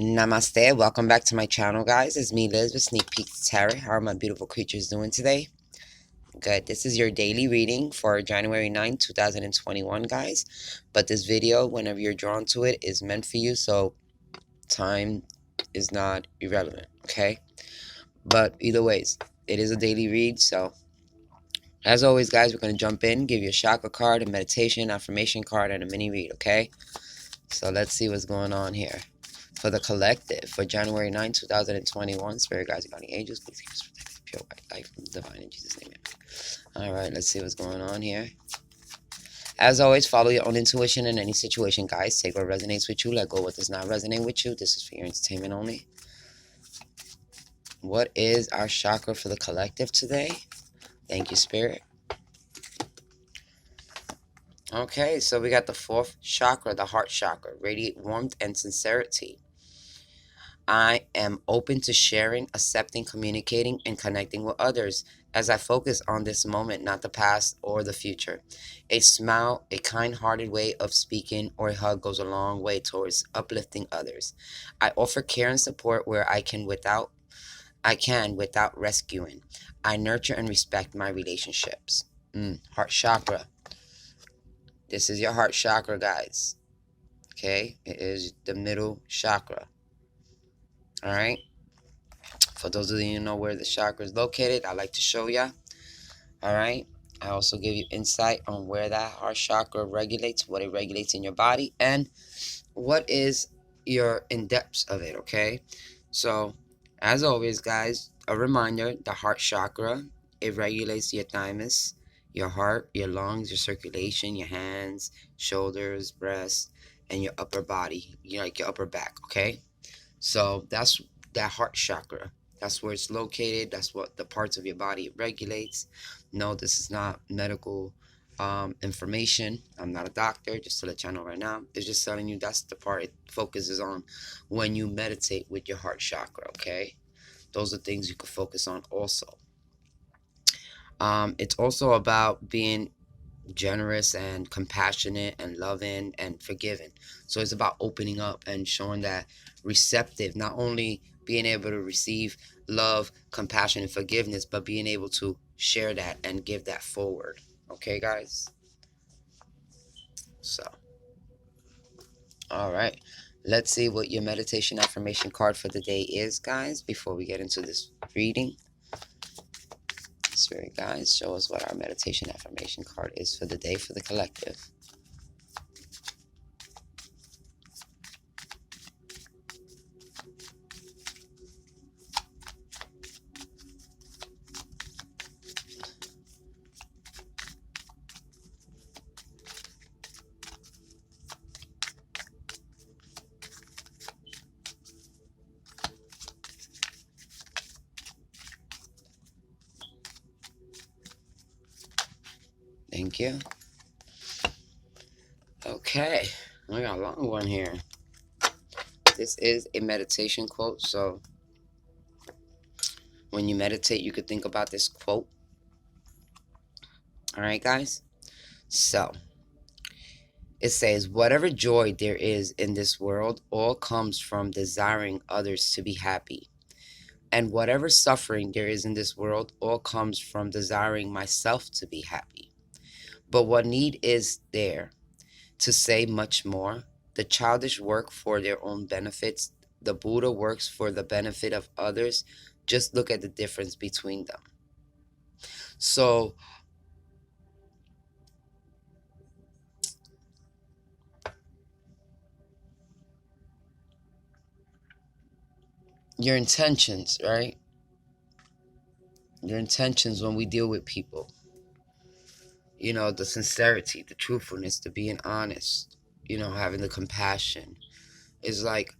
Namaste, welcome back to my channel, guys. It's me, Liz, with Sneak Peek Tarot. How are my beautiful creatures doing today? Good. This is your daily reading for January 9th, 2021, guys. But this video, whenever you're drawn to it, is meant for you, so time is not irrelevant, okay? But either ways, it is a daily read, so as always, guys, we're going to jump in, give you a chakra card, a meditation, affirmation card, and a mini read, okay? So let's see what's going on here. For the collective, for January 9, 2021, Spirit Guides and Guardian Angels, please keep us protected, pure white light from the divine in Jesus' name. Alright, let's see what's going on here. As always, follow your own intuition in any situation, guys. Take what resonates with you, let go what does not resonate with you. This is for your entertainment only. What is our chakra for the collective today? Thank you, Spirit. Okay, so we got the fourth chakra, the heart chakra. Radiate warmth and sincerity. I am open to sharing, accepting, communicating, and connecting with others as I focus on this moment, not the past or the future. A smile, a kind-hearted way of speaking, or a hug goes a long way towards uplifting others. I offer care and support where I can without rescuing. I nurture and respect my relationships. Heart chakra. This is your heart chakra, guys. Okay? It is the middle chakra. All right. For those of you who know where the chakra is located, I like to show ya. All right. I also give you insight on where that heart chakra regulates, what it regulates in your body, and what is your in-depth of it. Okay. So, as always, guys, a reminder: the heart chakra, it regulates your thymus, your heart, your lungs, your circulation, your hands, shoulders, breasts, and your upper body, like your upper back. Okay. So that's that heart chakra. That's where it's located. That's what the parts of your body it regulates. No, this is not medical information. I'm not a doctor, just to let you know right now. It's just telling you that's the part it focuses on when you meditate with your heart chakra, okay? Those are things you can focus on also. It's also about being generous and compassionate and loving and forgiving. So it's about opening up and showing that receptive, not only being able to receive love, compassion, and forgiveness, but being able to share that and give that forward. Okay, guys? So, all right. Let's see what your meditation affirmation card for the day is, guys, before we get into this reading. Spirit guys, show us what our meditation affirmation card is for the day for the collective. Thank you. Okay, we got a long one here. This is a meditation quote, so when you meditate, you could think about this quote. All right, guys? So, it says, whatever joy there is in this world, all comes from desiring others to be happy. And whatever suffering there is in this world, all comes from desiring myself to be happy. But what need is there to say much more? The childish work for their own benefits. The Buddha works for the benefit of others. Just look at the difference between them. So, your intentions, right? Your intentions when we deal with people. You know, the sincerity, the truthfulness, the being honest, you know, having the compassion. Is like,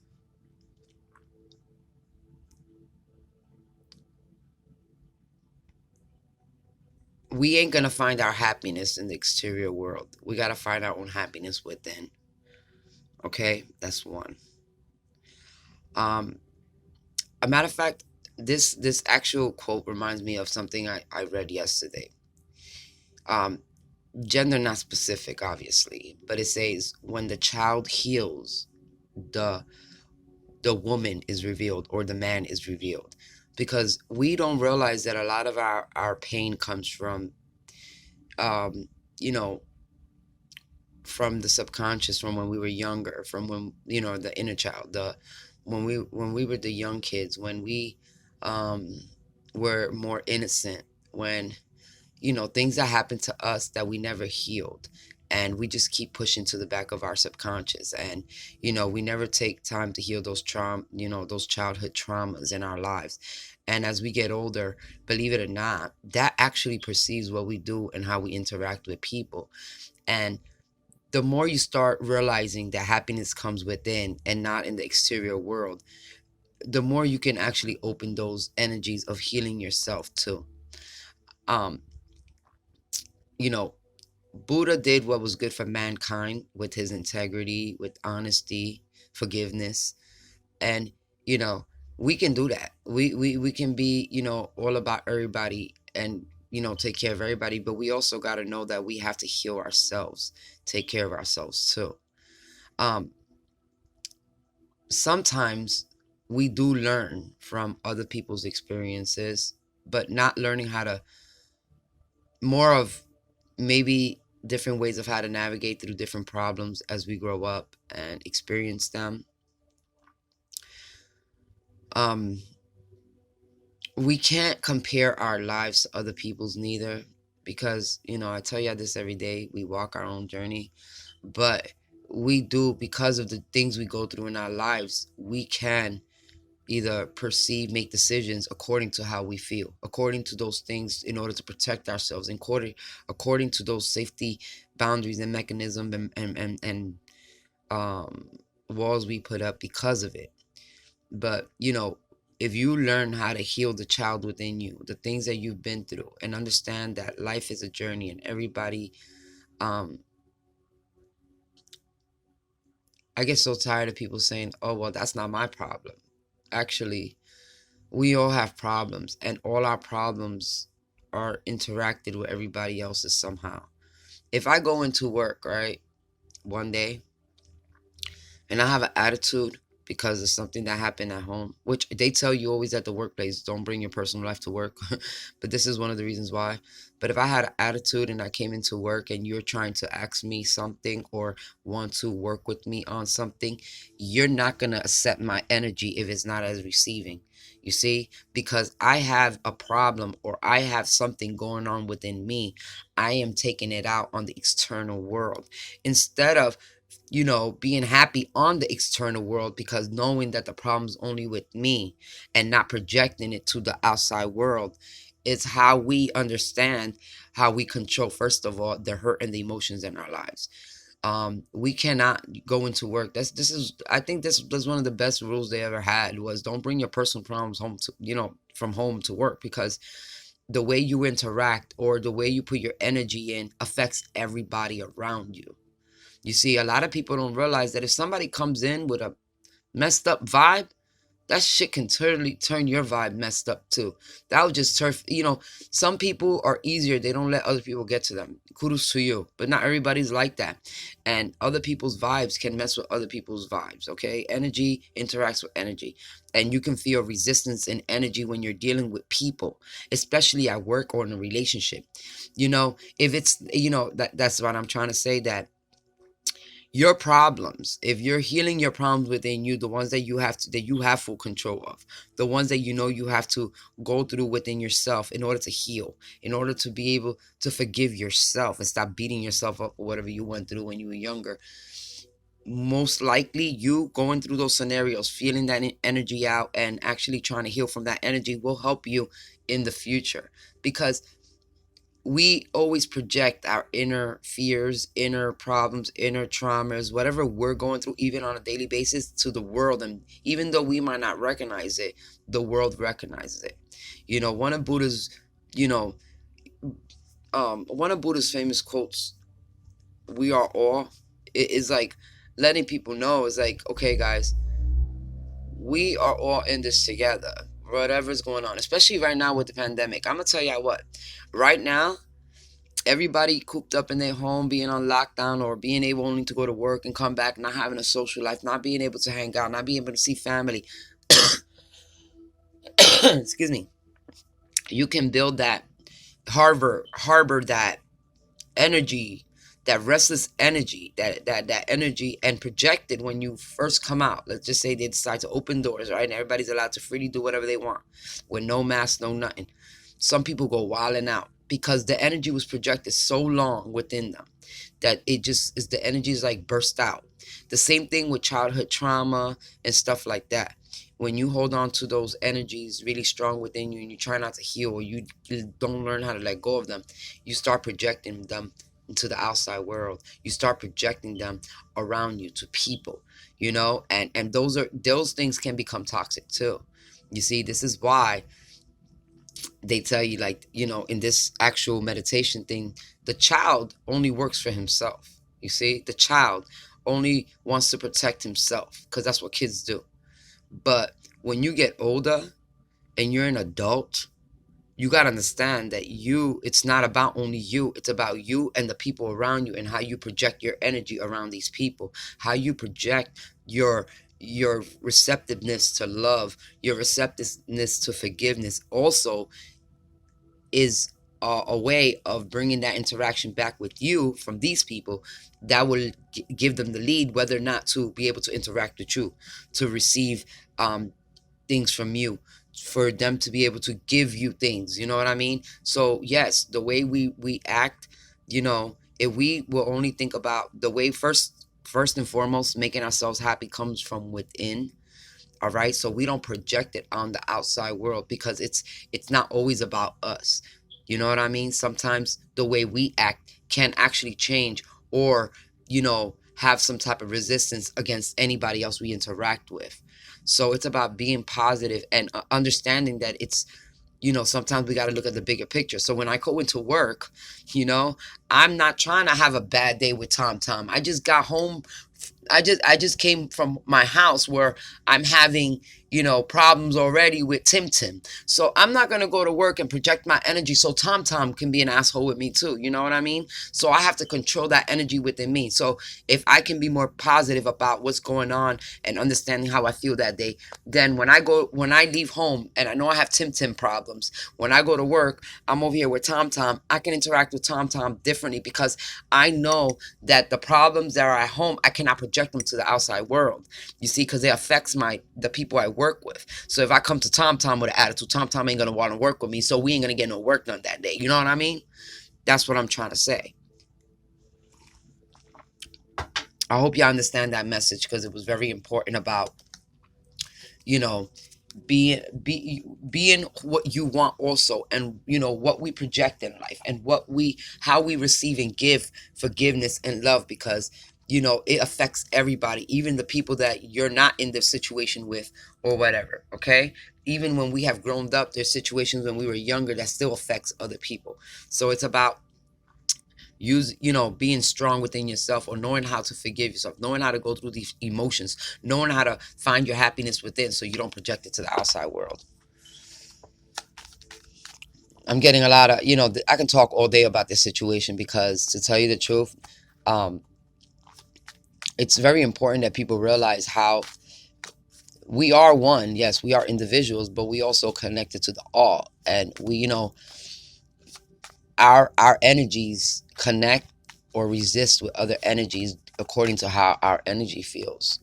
we ain't gonna find our happiness in the exterior world. We gotta find our own happiness within. Okay, that's one. A matter of fact, this actual quote reminds me of something I read yesterday. Gender not specific, obviously, but it says when the child heals, the the woman is revealed or the man is revealed, because we don't realize that a lot of our pain comes from um you know from the subconscious, from when we were younger, from when, the inner child, the when we were the young kids, when we um were more innocent, when things that happened to us that we never healed, and we just keep pushing to the back of our subconscious, and we never take time to heal those those childhood traumas in our lives. And as we get older, believe it or not, that actually perceives what we do and how we interact with people. And the more you start realizing that happiness comes within and not in the exterior world, the more you can actually open those energies of healing yourself too. um you know Buddha did what was good for mankind with his integrity, with honesty, forgiveness. And you know we can do that. We can be all about everybody, and take care of everybody, but we also got to know that we have to heal ourselves, take care of ourselves too. um Sometimes we do learn from other people's experiences, but not learning how to, more of maybe different ways of how to navigate through different problems as we grow up and experience them. um we can't compare our lives to other people's neither, because I tell you this every day, we walk our own journey. But we do, because of the things we go through in our lives, we can either perceive, make decisions according to how we feel, according to those things, in order to protect ourselves, and according to those safety boundaries and mechanisms, and um, walls we put up because of it. But if you learn how to heal the child within you, the things that you've been through, and understand that life is a journey, and everybody, um, I get so tired of people saying, "Oh, well, that's not my problem." Actually, we all have problems, and all our problems are interacted with everybody else's somehow. If I go into work, right, one day, and I have an attitude because of something that happened at home, which they tell you always at the workplace, don't bring your personal life to work. But this is one of the reasons why. But if I had an attitude and I came into work and you're trying to ask me something or want to work with me on something, you're not going to accept my energy if it's not as receiving. You see, because I have a problem or I have something going on within me, I am taking it out on the external world instead of being happy on the external world, because knowing that the problem's only with me and not projecting it to the outside world. It's how we understand how we control, first of all, the hurt and the emotions in our lives. We cannot go into work. This is, I think this was one of the best rules they ever had, was don't bring your personal problems home to, from home to work, because the way you interact or the way you put your energy in affects everybody around you. You see, a lot of people don't realize that if somebody comes in with a messed up vibe, that shit can totally turn your vibe messed up too. That would just turn, some people are easier. They don't let other people get to them. Kudos to you. But not everybody's like that. And other people's vibes can mess with other people's vibes, okay? Energy interacts with energy. And you can feel resistance in energy when you're dealing with people, especially at work or in a relationship. If it's, that's what I'm trying to say, that your problems, if you're healing your problems within you, the ones that you have full control of, the ones that you have to go through within yourself in order to heal, in order to be able to forgive yourself and stop beating yourself up for whatever you went through when you were younger. Most likely, you going through those scenarios, feeling that energy out and actually trying to heal from that energy will help you in the future, because we always project our inner fears, inner problems, inner traumas, whatever we're going through, even on a daily basis, to the world. And even though we might not recognize it, the world recognizes it. One of Buddha's, you know, one of Buddha's famous quotes, "We are all," it is like letting people know, is like, okay, guys, we are all in this together. Whatever's going on, especially right now with the pandemic. I'm gonna tell you what, right now, everybody cooped up in their home, being on lockdown, or being able only to go to work and come back, not having a social life, not being able to hang out, not being able to see family. Excuse me. You can build that, harbor that energy, that restless energy, that energy, and project it when you first come out. Let's just say they decide to open doors, right? And everybody's allowed to freely do whatever they want with no mask, no nothing. Some people go wilding out because the energy was projected so long within them that it just is, the energy is like burst out. The same thing with childhood trauma and stuff like that. When you hold on to those energies really strong within you and you try not to heal, or you don't learn how to let go of them, you start projecting them into the outside world. You start projecting them around you to people, and those things can become toxic too. You see, this is why they tell you, like, in this actual meditation thing, the child only works for himself. You see, the child only wants to protect himself because that's what kids do. But when you get older and you're an adult, you got to understand that it's not about only you. It's about you and the people around you, and how you project your energy around these people, how you project your receptiveness to love, your receptiveness to forgiveness also is a way of bringing that interaction back with you from these people that will give them the lead whether or not to be able to interact with you, to receive things from you, for them to be able to give you things. You know what I mean? So yes, the way we act, if we will only think about the way, first and foremost, making ourselves happy comes from within. All right, so we don't project it on the outside world, because it's not always about us. You know what I mean? Sometimes the way we act can actually change, or have some type of resistance against anybody else we interact with. So it's about being positive and understanding that it's, sometimes we got to look at the bigger picture. So when I go into work, I'm not trying to have a bad day with Tom Tom. I just got home. I just came from my house where I'm having, problems already with Tim Tim. So I'm not going to go to work and project my energy so Tom Tom can be an asshole with me too. You know what I mean? So I have to control that energy within me. So if I can be more positive about what's going on and understanding how I feel that day, then when I leave home and I know I have Tim Tim problems, when I go to work, I'm over here with Tom Tom, I can interact with Tom Tom differently, because I know that the problems that are at home, I cannot project them to the outside world. You see, because it affects the people I work with. So if I come to Tom Tom with an attitude, Tom Tom ain't gonna want to work with me, so we ain't gonna get no work done that day. You know what I mean? That's what I'm trying to say. I hope you understand that message, because it was very important about, you know, being what you want also, and what we project in life, and how we receive and give forgiveness and love, because it affects everybody, even the people that you're not in the situation with or whatever. Okay, even when we have grown up, there's situations when we were younger that still affects other people. So it's about being strong within yourself, or knowing how to forgive yourself, knowing how to go through these emotions, knowing how to find your happiness within, so you don't project it to the outside world. I'm getting a lot of, I can talk all day about this situation, because to tell you the truth, um, it's very important that people realize how we are one. Yes, we are individuals, but we also connected to the all. And we, our energies connect or resist with other energies according to how our energy feels,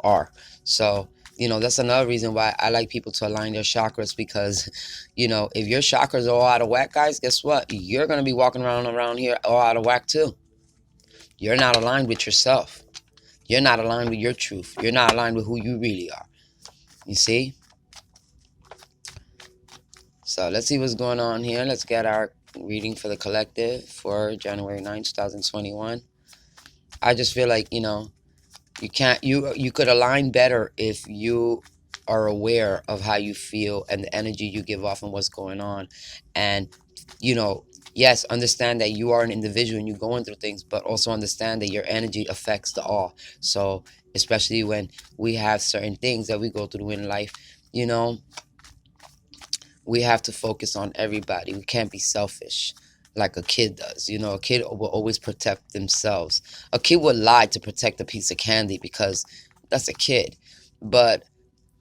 are. So, that's another reason why I like people to align their chakras, because, if your chakras are all out of whack, guys, guess what? You're going to be walking around here all out of whack too. You're not aligned with yourself. You're not aligned with your truth. You're not aligned with who you really are. You see? So let's see what's going on here. Let's get our reading for the collective for January 9th, 2021. I just feel like, you could align better if you are aware of how you feel and the energy you give off and what's going on. And, yes, understand that you are an individual and you're going through things, but also understand that your energy affects the all. So especially when we have certain things that we go through in life, you know, we have to focus on everybody. We can't be selfish. like a kid does. You know, a kid will always protect themselves. A kid would lie to protect a piece of candy because that's a kid. But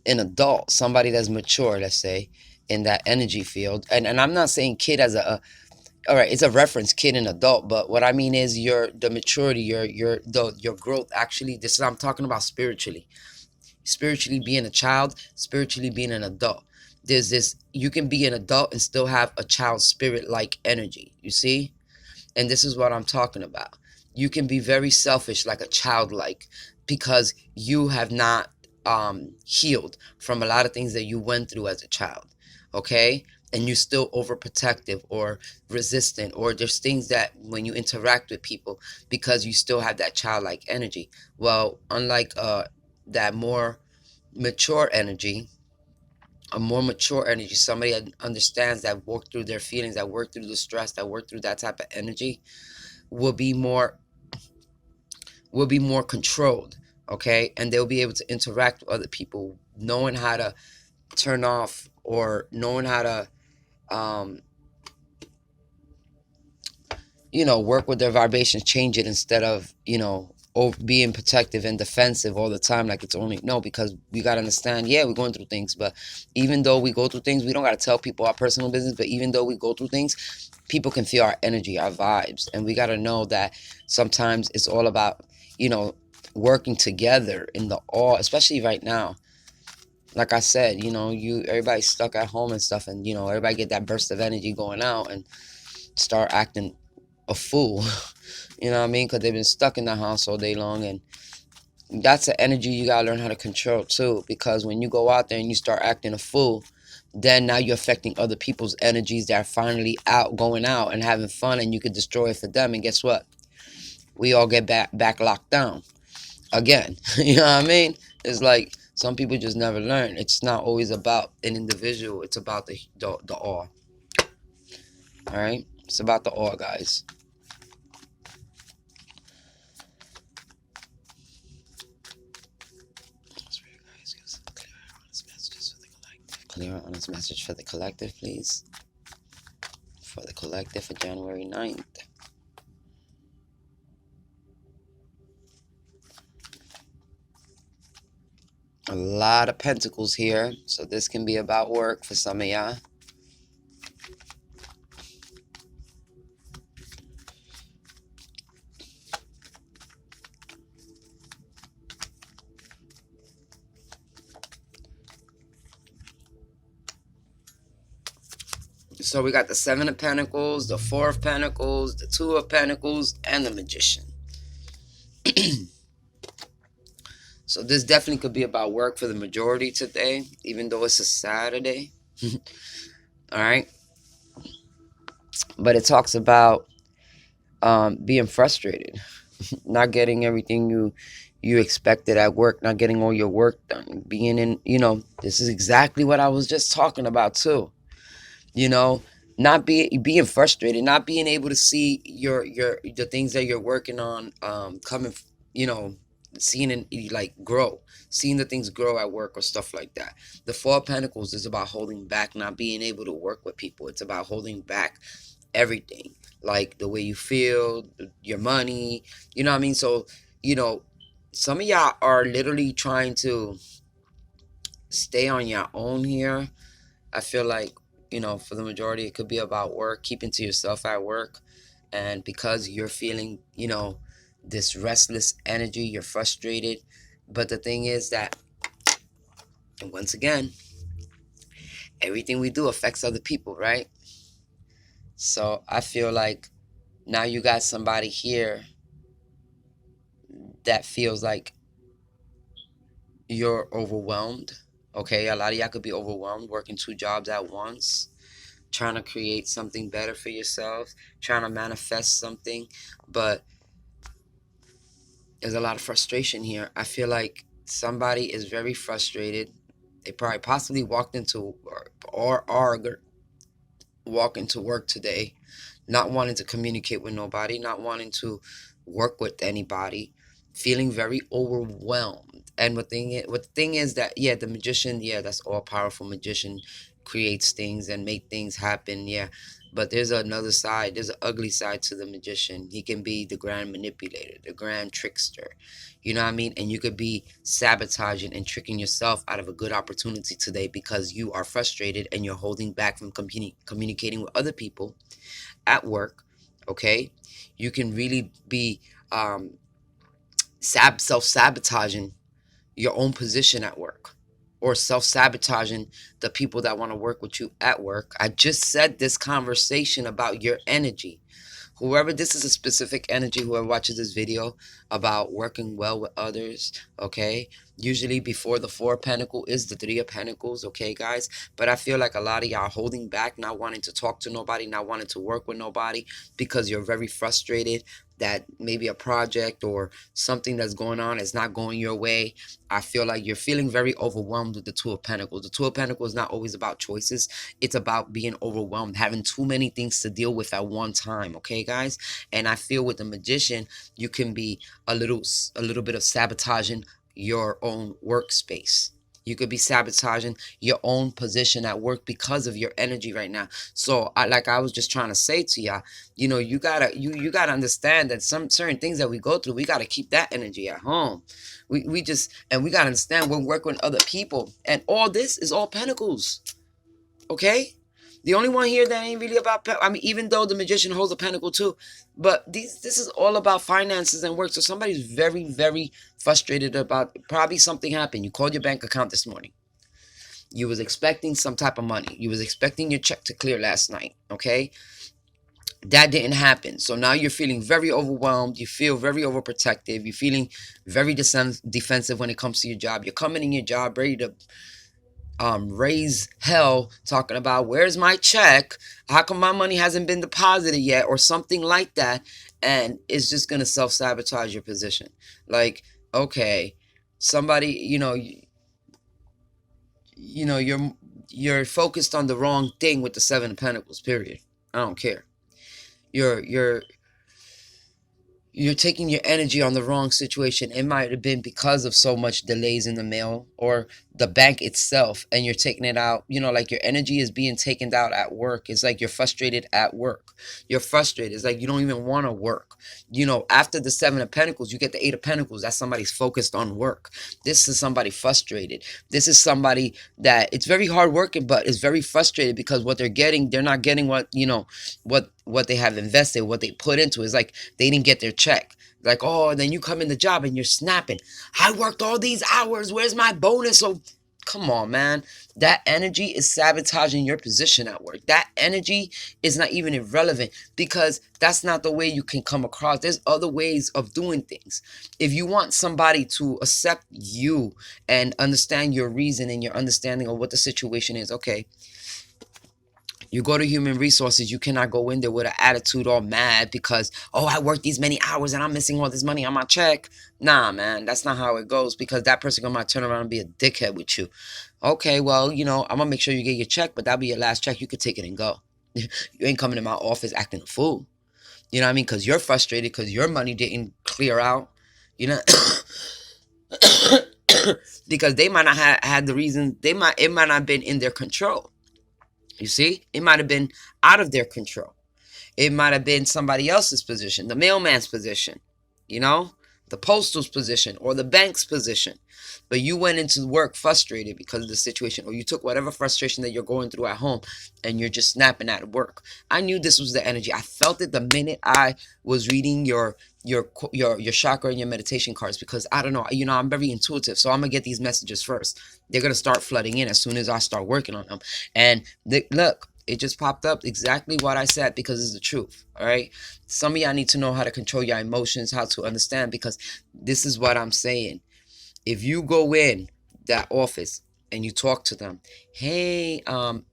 an adult, somebody that's mature, let's say, in that energy field, and I'm not saying kid as all right, it's a reference, kid and adult, but what I mean is the maturity, your growth. Actually, this is, I'm talking about spiritually. Spiritually being a child, spiritually being an adult. There's this, you can be an adult and still have a child spirit like energy. You see? And this is what I'm talking about. You can be very selfish, like a childlike, because you have not healed from a lot of things that you went through as a child. Okay? And you're still overprotective or resistant, or there's things that when you interact with people, because you still have that childlike energy. Well, unlike that more mature energy, a more mature energy, somebody that understands, that work through their feelings, that work through the stress, that work through that type of energy, will be more controlled. Okay, and they'll be able to interact with other people, knowing how to turn off, or knowing how to um work with their vibrations, change it, instead of being protective and defensive all the time, like it's only no. Because we got to understand, yeah, we're going through things, but even though we go through things, we don't got to tell people our personal business. But even though we go through things, people can feel our energy, our vibes, and we got to know that sometimes it's all about working together in the all, especially right now. Like I said, everybody's stuck at home and stuff, and everybody get that burst of energy going out and start acting a fool. You know what I mean? Because they've been stuck in the house all day long, and that's an energy you gotta learn how to control too. Because when you go out there and you start acting a fool, then now you're affecting other people's energies that are finally going out and having fun, and you could destroy it for them. And guess what? We all get back locked down again. You know what I mean? It's like some people just never learn. It's not always about an individual. It's about the all. All right? It's about the all, guys. Clear on this message for the collective, please. For the collective for January 9th. A lot of pentacles here, so this can be about work for some of y'all. So we got the Seven of Pentacles, the Four of Pentacles, the Two of Pentacles, and the Magician. So this definitely could be about work for the majority today, even though it's a Saturday. All right. But it talks about being frustrated, not getting everything you expected at work, not getting all your work done, being in, this is exactly what I was just talking about too. Not being frustrated, not being able to see the things that you're working on coming, seeing it like grow, seeing the things grow at work or stuff like that. The Four of Pentacles is about holding back, not being able to work with people. It's about holding back everything, like the way you feel, your money, you know what I mean? So, some of y'all are literally trying to stay on your own here. I feel like, for the majority, it could be about work, keeping to yourself at work. And because you're feeling, this restless energy, you're frustrated. But the thing is that, once again, everything we do affects other people, right? So I feel like now you got somebody here that feels like you're overwhelmed. Okay, a lot of y'all could be overwhelmed working two jobs at once, trying to create something better for yourselves, trying to manifest something, but there's a lot of frustration here. I feel like somebody is very frustrated. They probably possibly walked into or are walking to work today, not wanting to communicate with nobody, not wanting to work with anybody, feeling very overwhelmed. And the thing is that, yeah, the magician, yeah, that's all powerful magician, creates things and make things happen, yeah. But there's another side. There's an ugly side to the magician. He can be the grand manipulator, the grand trickster. You know what I mean? And you could be sabotaging and tricking yourself out of a good opportunity today because you are frustrated and you're holding back from communicating with other people at work. Okay? You can really be um, self-sabotaging your own position at work, or self-sabotaging the people that want to work with you at work. I just said this conversation about your energy. Whoever, this is a specific energy, whoever watches this video about working well with others, okay? Usually before the Four of Pentacles is the Three of Pentacles, okay, guys? But I feel like a lot of y'all holding back, not wanting to talk to nobody, not wanting to work with nobody because you're very frustrated that maybe a project or something that's going on is not going your way. I feel like you're feeling very overwhelmed with the Two of Pentacles. The Two of Pentacles is not always about choices. It's about being overwhelmed, having too many things to deal with at one time, okay, guys? And I feel with the Magician, you can be a little bit of sabotaging your own workspace. You could be sabotaging your own position at work because of your energy right now. So, like I was just trying to say to y'all, you know, you gotta understand that some certain things that we go through, we gotta keep that energy at home. We just, and we gotta understand we're working with other people, and all this is all pentacles. Okay, the only one here that ain't really about, I mean, even though the Magician holds a pentacle too, but this is all about finances and work. So somebody's very, very frustrated about, probably something happened. You called your bank account this morning. You was expecting some type of money. You was expecting your check to clear last night, okay? That didn't happen. So now you're feeling very overwhelmed. You feel very overprotective. You're feeling very defensive when it comes to your job. You're coming in your job ready to raise hell, talking about where's my check, how come my money hasn't been deposited yet, or something like that, and it's just gonna self-sabotage your position. Like, okay, somebody, you're focused on the wrong thing with the Seven of Pentacles, period. I don't care. You're taking your energy on the wrong situation. It might have been because of so much delays in the mail or the bank itself, and you're taking it out, like your energy is being taken out at work. It's like you're frustrated at work. You're frustrated. It's like you don't even want to work. After the Seven of Pentacles, you get the Eight of Pentacles. That's somebody's focused on work. This is somebody frustrated. This is somebody that it's very hard working, but is very frustrated because what they're getting, they're not getting what they have invested, what they put into it. It's like they didn't get their check. Like, oh, and then you come in the job and you're snapping. I worked all these hours. Where's my bonus? So come on, man. That energy is sabotaging your position at work. That energy is not even irrelevant because that's not the way you can come across. There's other ways of doing things. If you want somebody to accept you and understand your reason and your understanding of what the situation is, okay, you go to human resources, you cannot go in there with an attitude all mad because, oh, I worked these many hours and I'm missing all this money on my check. Nah, man, that's not how it goes because that person gonna turn around and be a dickhead with you. Okay, well, I'm gonna make sure you get your check, but that'll be your last check. You could take it and go. You ain't coming to my office acting a fool. You know what I mean? Because you're frustrated because your money didn't clear out. You know, because they might not have had the reason. It might not have been in their control. You see, it might have been out of their control. It might have been somebody else's position, the mailman's position, the postal's position or the bank's position. But you went into work frustrated because of the situation, or you took whatever frustration that you're going through at home and you're just snapping at work. I knew this was the energy. I felt it the minute I was reading your chakra and your meditation cards because I don't know, I'm very intuitive. So I'm going to get these messages first. They're going to start flooding in as soon as I start working on them. And look, it just popped up exactly what I said because it's the truth. All right. Some of y'all need to know how to control your emotions, how to understand, because this is what I'm saying. If you go in that office and you talk to them, hey,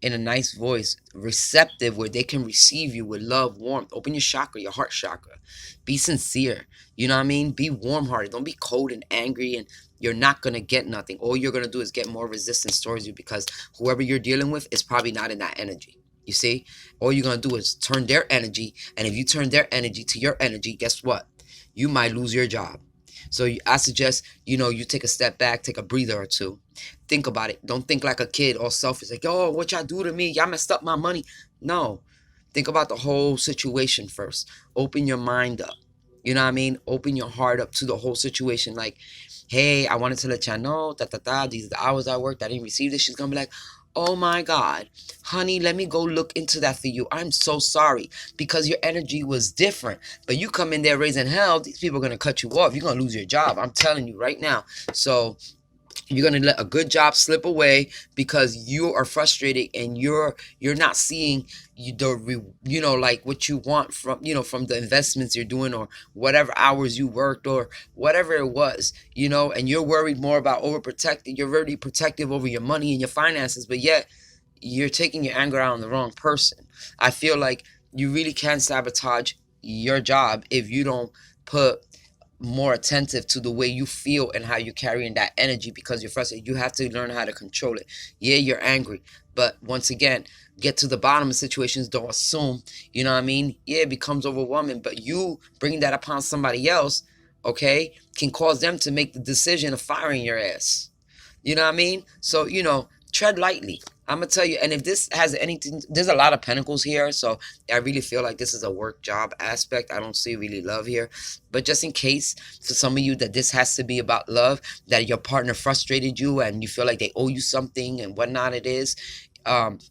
in a nice voice, receptive, where they can receive you with love, warmth, open your chakra, your heart chakra, be sincere. You know what I mean? Be warm-hearted. Don't be cold and angry, and you're not going to get nothing. All you're going to do is get more resistance towards you because whoever you're dealing with is probably not in that energy. You see, all you're going to do is turn their energy. And if you turn their energy to your energy, guess what? You might lose your job. So I suggest, you take a step back, take a breather or two. Think about it. Don't think like a kid, all selfish. Like, oh, what y'all do to me? Y'all messed up my money. No. Think about the whole situation first. Open your mind up. You know what I mean? Open your heart up to the whole situation. Like, hey, I wanted to let y'all know that these are the hours I worked. I didn't receive this. She's gonna be like, oh my God, honey, let me go look into that for you. I'm so sorry, because your energy was different. But you come in there raising hell, these people are gonna cut you off. You're gonna lose your job. I'm telling you right now. So you're gonna let a good job slip away because you are frustrated and you're not seeing like what you want from from the investments you're doing, or whatever hours you worked, or whatever it was, and you're worried more about overprotecting. You're very protective over your money and your finances, but yet you're taking your anger out on the wrong person. I feel like you really can sabotage your job if you don't put more attentive to the way you feel and how you're carrying that energy, because you're frustrated. You have to learn how to control it. Yeah, you're angry, but once again, get to the bottom of situations. Don't assume, you know what I mean? Yeah, it becomes overwhelming, but you bringing that upon somebody else, okay, can cause them to make the decision of firing your ass. You know what I mean? So, tread lightly. I'm going to tell you, and if this has anything, there's a lot of pentacles here, so I really feel like this is a work job aspect. I don't see really love here. But just in case, for some of you, that this has to be about love, that your partner frustrated you and you feel like they owe you something and whatnot it is,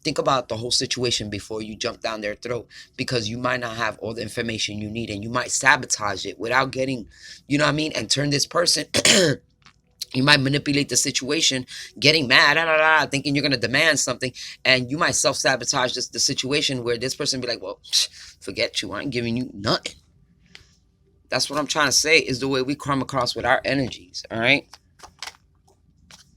think about the whole situation before you jump down their throat, because you might not have all the information you need and you might sabotage it without getting, you know what I mean, and turn this person you might manipulate the situation, getting mad, thinking you're going to demand something, and you might self-sabotage the situation where this person be like, well, forget you, I ain't giving you nothing. That's what I'm trying to say, is the way we come across with our energies, all right?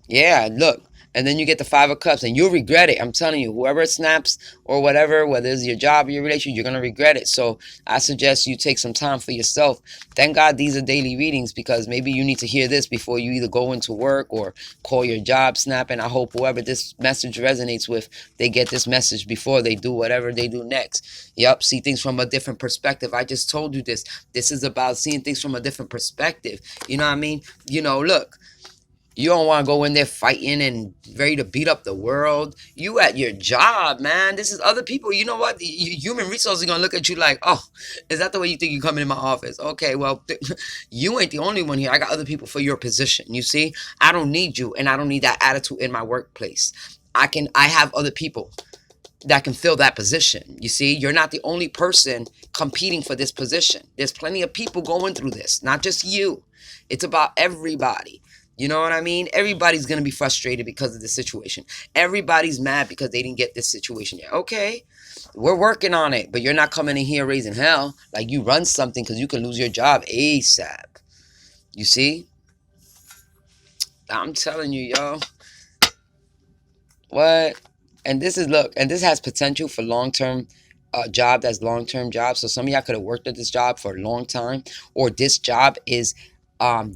Yeah, look. And then you get the Five of Cups, and you'll regret it. I'm telling you, whoever snaps or whatever, whether it's your job or your relationship, you're going to regret it. So I suggest you take some time for yourself. Thank God these are daily readings, because maybe you need to hear this before you either go into work or call your job snap. And I hope whoever this message resonates with, they get this message before they do whatever they do next. Yep, see things from a different perspective. I just told you this. This is about seeing things from a different perspective. You know what I mean? Look. You don't want to go in there fighting and ready to beat up the world. You at your job, man. This is other people. You know what? Human resources are going to look at you like, oh, is that the way you think you come in my office? Okay, well, you ain't the only one here. I got other people for your position. You see? I don't need you, and I don't need that attitude in my workplace. I have other people that can fill that position. You see? You're not the only person competing for this position. There's plenty of people going through this, not just you. It's about everybody. You know what I mean? Everybody's going to be frustrated because of this situation. Everybody's mad because they didn't get this situation yet. Okay, we're working on it, but you're not coming in here raising hell like you run something, because you can lose your job ASAP. You see? I'm telling you, yo. What? And this is, look, and this has potential for long-term job. That's long-term job. So some of y'all could have worked at this job for a long time, or this job is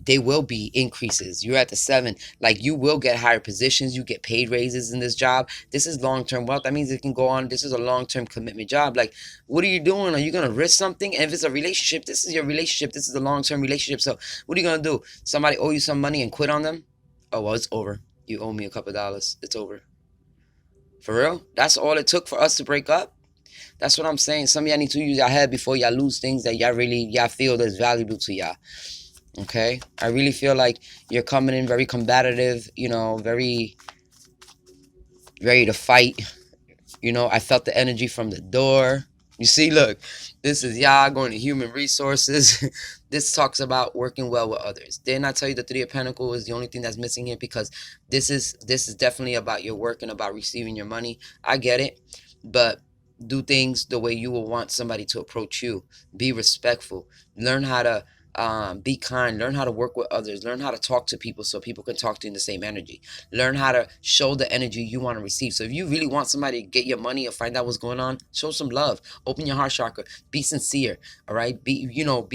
they will be increases. You're at the 7, like you will get higher positions, you get paid raises in this job. This is long-term wealth. That means it can go on. This is a long-term commitment job. Like, what are you doing? Are you gonna risk something? And if it's a relationship, this is your relationship. This is a long-term relationship. So what are you gonna do? Somebody owe you some money and quit on them? Oh, well, it's over. You owe me a couple dollars. It's over. For real? That's all it took for us to break up? That's what I'm saying. Some of y'all need to use your head before y'all lose things that y'all feel that's valuable to y'all. Okay? I really feel like you're coming in very combative, very ready to fight. I felt the energy from the door. You see, look, this is y'all going to human resources. This talks about working well with others. Didn't I tell you the Three of Pentacles is the only thing that's missing here? Because this is definitely about your work and about receiving your money. I get it, but do things the way you will want somebody to approach you. Be respectful. Learn how to be kind. Learn how to work with others. Learn how to talk to people so people can talk to you in the same energy. Learn how to show the energy you want to receive. So if you really want somebody to get your money or find out what's going on, show some love. Open your heart chakra. Be sincere. All right. Be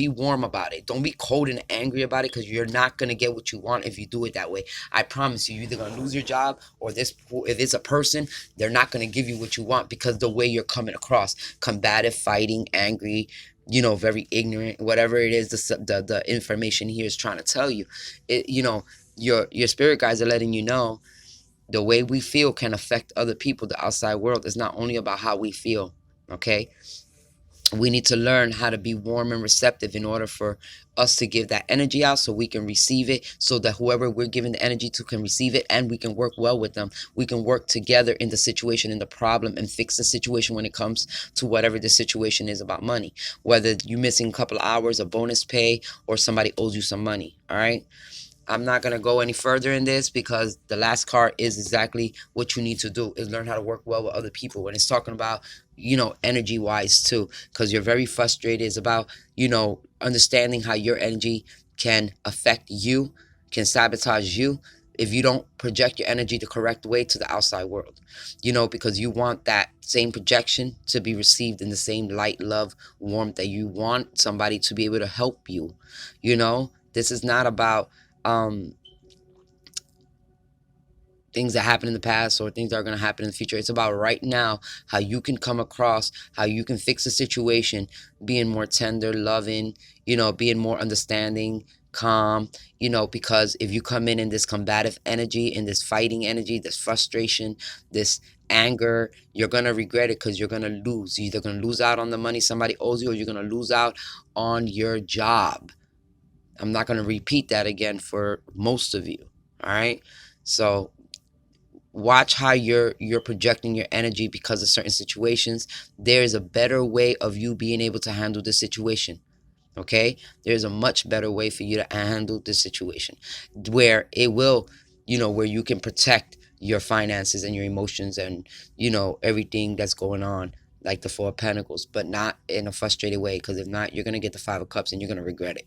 warm about it. Don't be cold and angry about it, because you're not gonna get what you want if you do it that way. I promise you, you're either gonna lose your job, or if it's a person, they're not gonna give you what you want, because the way you're coming across, combative, fighting, angry, very ignorant, whatever it is, the information here is trying to tell you. Your spirit guides are letting you know the way we feel can affect other people. The outside world is not only about how we feel. Okay, we need to learn how to be warm and receptive in order for us to give that energy out so we can receive it, so that whoever we're giving the energy to can receive it, and we can work well with them. We can work together in the situation, in the problem, and fix the situation when it comes to whatever the situation is about money, whether you're missing a couple of hours of bonus pay or somebody owes you some money. All right, I'm not going to go any further in this because the last card is exactly what you need to do, is learn how to work well with other people. When it's talking about, energy wise too, because you're very frustrated. It's about, understanding how your energy can affect you, can sabotage you if you don't project your energy the correct way to the outside world, because you want that same projection to be received in the same light, love, warmth that you want somebody to be able to help you. This is not about um things that happened in the past or things that are going to happen in the future. It's about right now, how you can come across, how you can fix a situation, being more tender, loving, being more understanding, calm, because if you come in this combative energy, in this fighting energy, this frustration, this anger, you're going to regret it, because you're going to lose. You're either going to lose out on the money somebody owes you, or you're going to lose out on your job. I'm not going to repeat that again for most of you. All right. So watch how you're projecting your energy because of certain situations. There's a better way of you being able to handle the situation. Okay, there's a much better way for you to handle the situation, where it will, where you can protect your finances and your emotions and everything that's going on, like the Four of Pentacles, but not in a frustrated way, because if not, you're going to get the Five of Cups and you're going to regret it.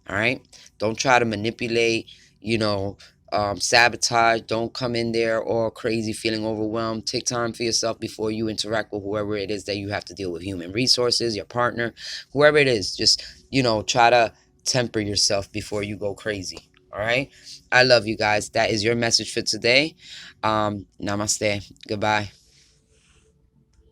All right, don't try to manipulate, you know sabotage. Don't come in there all crazy, feeling overwhelmed. Take time for yourself before you interact with whoever it is that you have to deal with, human resources, your partner, whoever it is. Just try to temper yourself before you go crazy. All right, I love you guys. That is your message for today. Namaste. Goodbye.